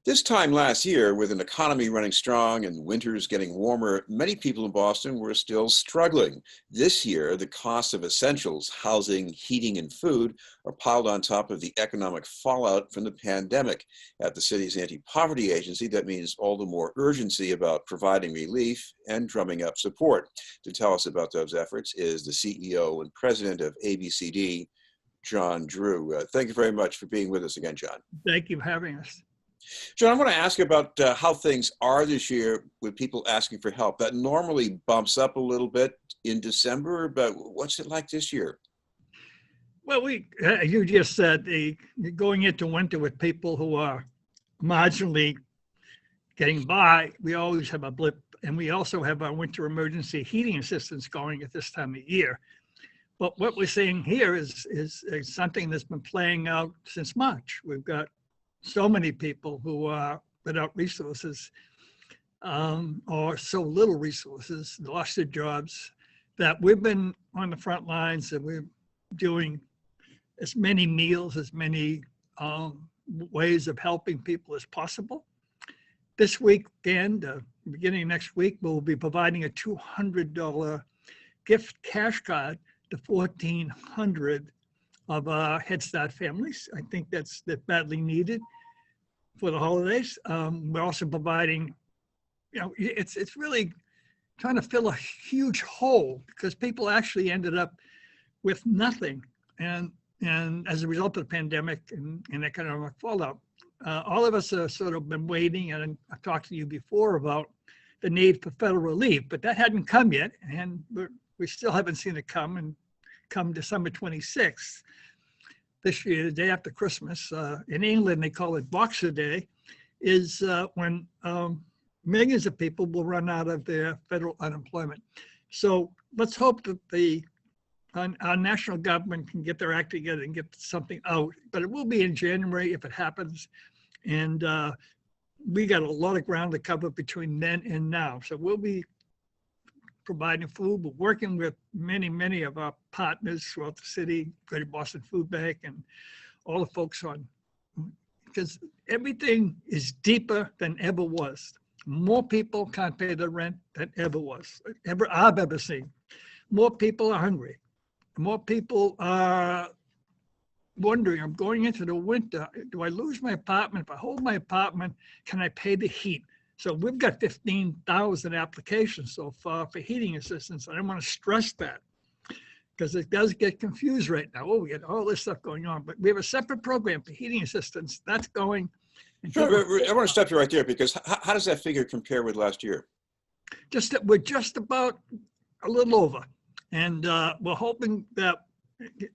This time last year, with an economy running strong and winters getting warmer, many people in Boston were still struggling. This year, the cost of essentials, housing, heating, and food are piled on top of the economic fallout from the pandemic. At the city's anti-poverty agency, that means all the more urgency about providing relief and drumming up support. To tell us about those efforts is the CEO and president of ABCD, John Drew. Thank you very much for being with us again, John. Thank you for having us. John, I want to ask you about how things are this year with people asking for help. That normally bumps up a little bit in December, but what's it like this year? Well, you just said going into winter with people who are marginally getting by, we always have a blip, and we also have our winter emergency heating assistance going at this time of year. But what we're seeing here is something that's been playing out since March. We've got so many people who are without resources or so little resources, lost their jobs, that we've been on the front lines and we're doing as many meals, as many ways of helping people as possible. This weekend, beginning of next week, we'll be providing a $200 gift cash card to 1,400 of our Head Start families. I think that's badly needed for the holidays. We're also providing, it's really trying to fill a huge hole because people actually ended up with nothing. And as a result of the pandemic and economic fallout, all of us have sort of been waiting, and I've talked to you before about the need for federal relief, but that hadn't come yet. And we still haven't seen it come, and come December 26th. This year, the day after Christmas, in England, they call it Boxer Day, is when millions of people will run out of their federal unemployment. So let's hope that our national government can get their act together and get something out. But it will be in January if it happens. And we got a lot of ground to cover between then and now. So we'll be providing food. We're working with many of our partners throughout the city, Greater Boston Food Bank, and all the folks because everything is deeper than ever was. More people can't pay their rent than I've ever seen. More people are hungry. More people are wondering, I'm going into the winter, do I lose my apartment? If I hold my apartment, can I pay the heat? So we've got 15,000 applications so far for heating assistance. I don't want to stress that because it does get confused right now. Oh, we got all this stuff going on, but we have a separate program for heating assistance that's going. Sure, I want to stop you right there because how does that figure compare with last year? We're just about a little over, and we're hoping that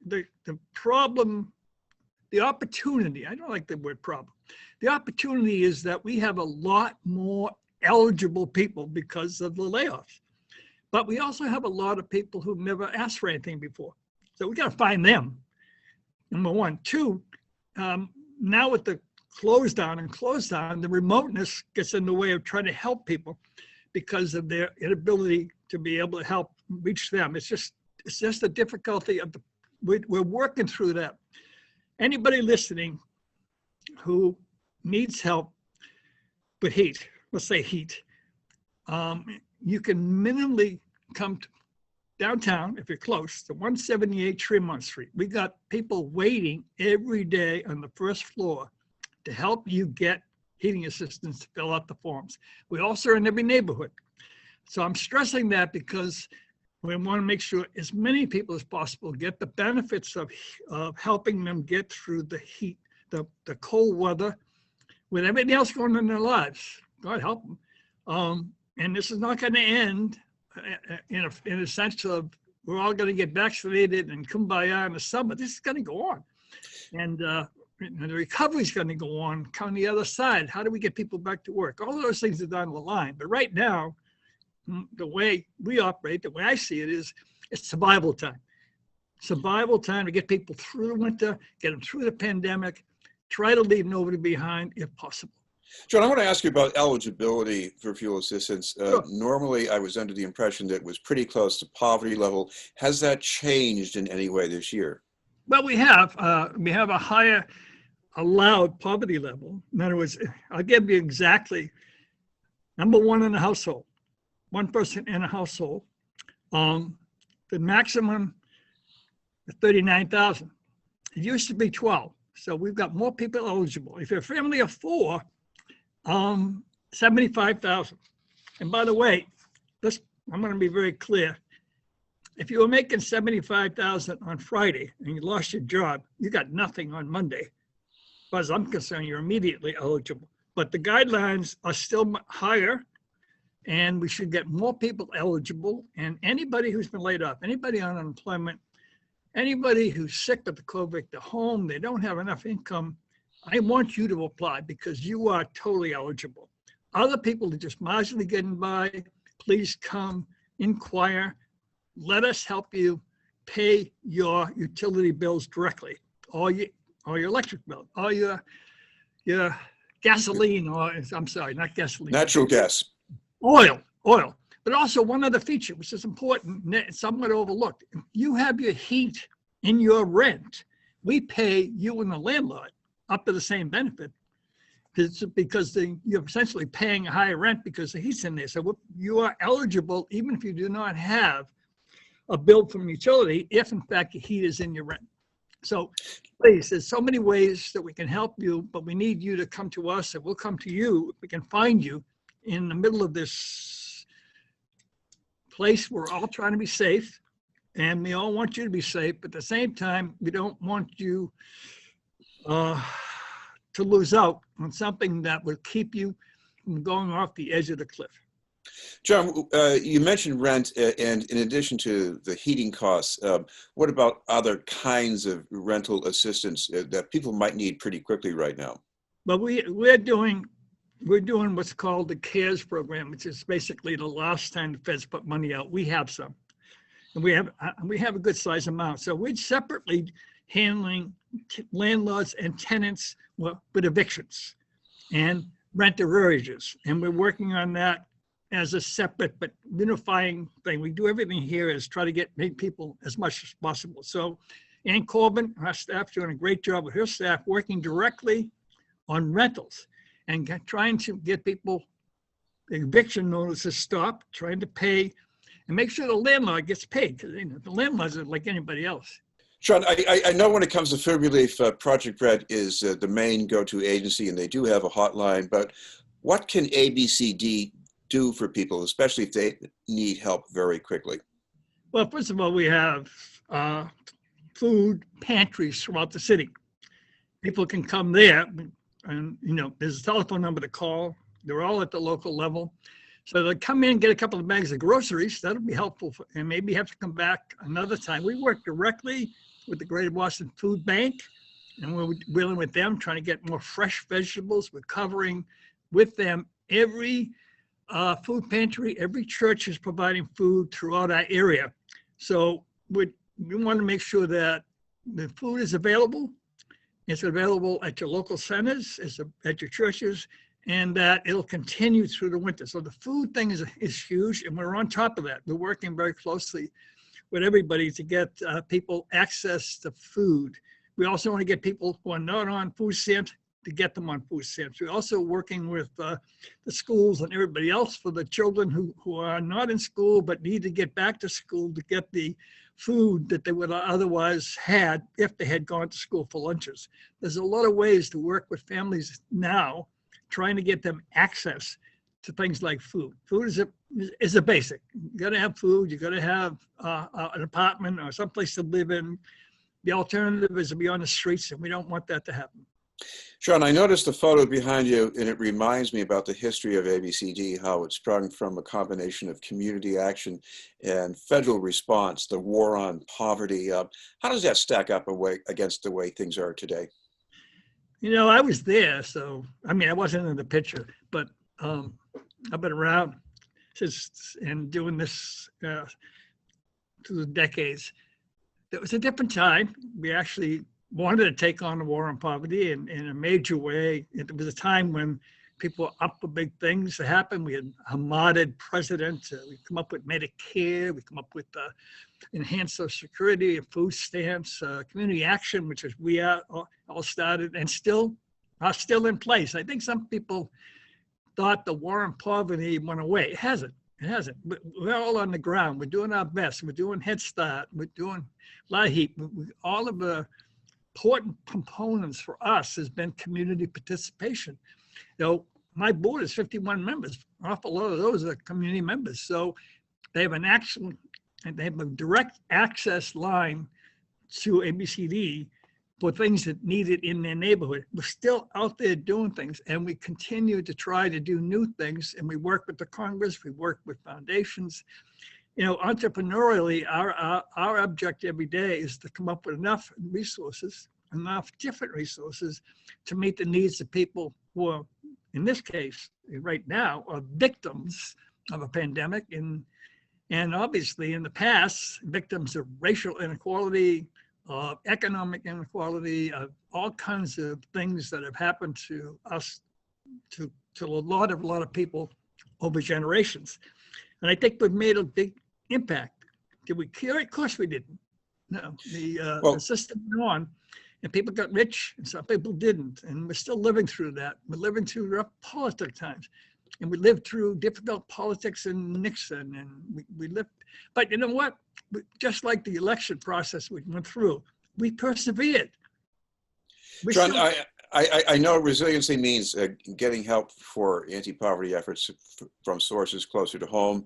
the problem, the opportunity, I don't like the word problem. The opportunity is that we have a lot more eligible people because of the layoffs. But we also have a lot of people who've never asked for anything before. So we got to find them, number one. Two, now with the close down, the remoteness gets in the way of trying to help people because of their inability to be able to help reach them. It's just the difficulty of we're working through that. Anybody listening who needs help with heat, let's say heat, you can minimally come to downtown if you're close to 178 Tremont Street. We got people waiting every day on the first floor to help you get heating assistance to fill out the forms. We also are in every neighborhood. So I'm stressing that because we want to make sure as many people as possible get the benefits of helping them get through the heat, the cold weather, with everything else going on in their lives. God help them. And this is not going to end in a sense of we're all going to get vaccinated and kumbaya in the summer. This is going to go on. And the recovery is going to go on the other side. How do we get people back to work? All of those things are down the line. But right now, the way we operate, the way I see it is it's survival time. Survival time to get people through the winter, get them through the pandemic, try to leave nobody behind if possible. John, I want to ask you about eligibility for fuel assistance. Sure. Normally, I was under the impression that it was pretty close to poverty level. Has that changed in any way this year? Well, we have a higher allowed poverty level. In other words, I'll give you exactly, number one in a household, one person in a household, the maximum is 39,000. It used to be 12. So we've got more people eligible. If you're a family of four, 75,000. And by the way, I'm going to be very clear. If you were making 75,000 on Friday and you lost your job, you got nothing on Monday. As far as I'm concerned, you're immediately eligible. But the guidelines are still higher, and we should get more people eligible. And anybody who's been laid off, anybody on unemployment, anybody who's sick of the COVID, they're home, they don't have enough income, I want you to apply because you are totally eligible. Other people are just marginally getting by. Please come, inquire. Let us help you pay your utility bills directly, or your electric bill, or your gasoline, or I'm sorry, not gasoline. Natural gas. Oil. But also one other feature, which is important, somewhat overlooked. If you have your heat in your rent, we pay you and the landlord up to the same benefit. Because you're essentially paying a higher rent because the heat's in there. So you are eligible, even if you do not have a bill from utility, if in fact the heat is in your rent. So please, there's so many ways that we can help you, but we need you to come to us, and we'll come to you if we can find you in the middle of this place. We're all trying to be safe, and we all want you to be safe, but at the same time, we don't want you to lose out on something that will keep you from going off the edge of the cliff. John, you mentioned rent, and in addition to the heating costs, what about other kinds of rental assistance that people might need pretty quickly right now? But we're doing what's called the CARES program, which is basically the last time the feds put money out. We have some, and we have a good size amount. So we're separately handling landlords and tenants with evictions and rent arrearages, and we're working on that as a separate but unifying thing. We do everything here is try to make people as much as possible. So Ann Corbin, our staff, doing a great job with her staff, working directly on rentals and trying to get people eviction notices stopped, trying to pay and make sure the landlord gets paid, because the landlords are like anybody else. Sean, I know when it comes to food relief, Project Red is the main go-to agency, and they do have a hotline, but what can ABCD do for people, especially if they need help very quickly? Well, first of all, we have food pantries throughout the city. People can come there, and there's a telephone number to call. They're all at the local level. So they'll come in, get a couple of bags of groceries. That'll be helpful, and maybe have to come back another time. We work directly with the Greater Boston Food Bank, and we're dealing with them, trying to get more fresh vegetables. We're covering with them every food pantry. Every church is providing food throughout our area. So we want to make sure that the food is available. It's available at your local centers, at your churches, and that it'll continue through the winter. So the food thing is huge, and we're on top of that. We're working very closely with everybody to get people access to food. We also want to get people who are not on food stamps to get them on food stamps. We're also working with the schools and everybody else for the children who are not in school but need to get back to school to get the food that they would otherwise had if they had gone to school for lunches. There's a lot of ways to work with families now, trying to get them access to things like food. Food is a basic. You got to have food. You got to have an apartment or someplace to live in. The alternative is to be on the streets, and we don't want that to happen. Sean, I noticed the photo behind you, and it reminds me about the history of ABCD, how it sprung from a combination of community action and federal response, the war on poverty. How does that stack up against the way things are today? I was there, so I wasn't in the picture, but I've been around since and doing this through the decades. It was a different time. We actually wanted to take on the war on poverty in a major way. It was a time when people are up for big things to happen. We had a modern president. We come up with Medicare. We come up with enhanced Social Security and food stamps, community action, which is we are all started and still are still in place. I think some people thought the war on poverty went away. It hasn't. It hasn't. We're all on the ground. We're doing our best. We're doing Head Start. We're doing LIHEAP. All of the important components for us has been community participation. You know, my board is 51 members. An awful lot of those are community members. So they have they have a direct access line to ABCD for things that need it in their neighborhood. We're still out there doing things, and we continue to try to do new things. And we work with the Congress, we work with foundations. You know, entrepreneurially, our objective every day is to come up with enough resources, enough different resources to meet the needs of people who are, in this case, right now, are victims of a pandemic. And obviously in the past, victims of racial inequality, economic inequality, all kinds of things that have happened to us, to a lot of people over generations. And I think we've made a big impact. Did we cure it? Of course we didn't. No, the system went on, and people got rich, and some people didn't. And we're still living through that. We're living through rough political times, and we lived through difficult politics in Nixon, and we lived. But you know what? Just like the election process we went through, we persevered. John, I know resiliency means getting help for anti-poverty efforts from sources closer to home.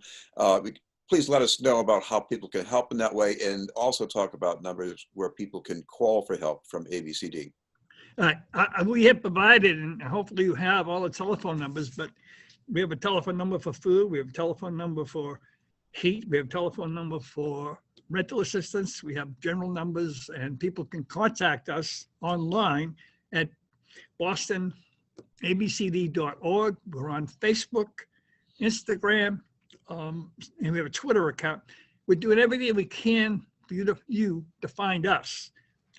Please let us know about how people can help in that way, and also talk about numbers where people can call for help from ABCD. We have provided, and hopefully you have all the telephone numbers, but we have a telephone number for food, we have a telephone number for heat, we have a telephone number for rental assistance, we have general numbers, and people can contact us online at bostonabcd.org. We're on Facebook, Instagram, and we have a Twitter account. We're doing everything we can for you to find us.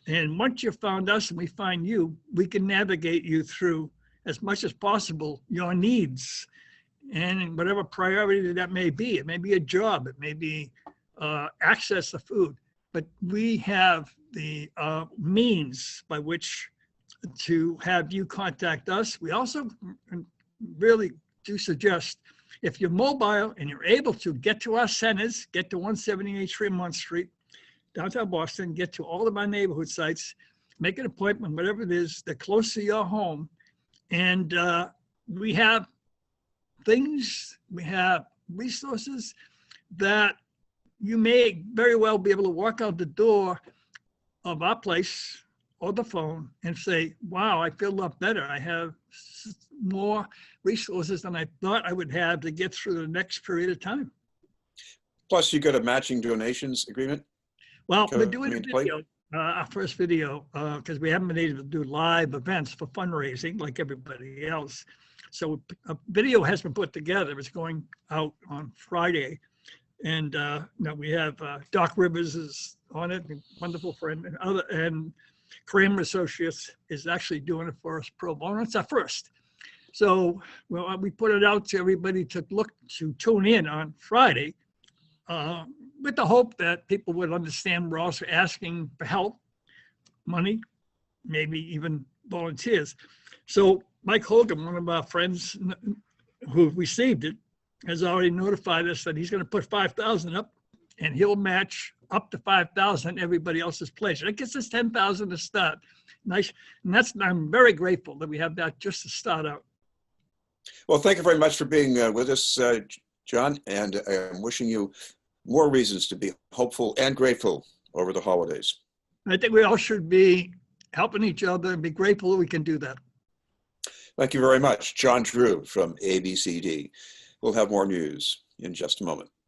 And once you've found us and we find you, we can navigate you through, as much as possible, your needs. And whatever priority that may be, it may be a job, it may be access to food, but we have the means by which to have you contact us. We also really do suggest, if you're mobile and you're able to get to our centers, get to 178 Tremont Street, downtown Boston, get to all of our neighborhood sites, make an appointment, whatever it is, they're close to your home. And we have things, we have resources that you may very well be able to walk out the door of our place or the phone and say, wow, I feel a lot better. I have more resources than I thought I would have to get through the next period of time. Plus, you got a matching donations agreement? Well, we're doing a video, our first video, because we haven't been able to do live events for fundraising like everybody else. So a video has been put together. It's going out on Friday. And now we have Doc Rivers is on it, a wonderful friend, and Kramer Associates is actually doing it for us pro bono. It's our first. So well, we put it out to everybody to tune in on Friday, with the hope that people would understand we're also asking for help, money, maybe even volunteers. So Mike Hogan, one of our friends who received it, has already notified us that he's going to put 5,000 up, and he'll match up to 5,000 everybody else's pledge. That gets us 10,000 to start. Nice, and I'm very grateful that we have that just to start out. Well, thank you very much for being with us, John, and I'm wishing you more reasons to be hopeful and grateful over the holidays. I think we all should be helping each other and be grateful that we can do that. Thank you very much. John Drew from ABCD. We'll have more news in just a moment.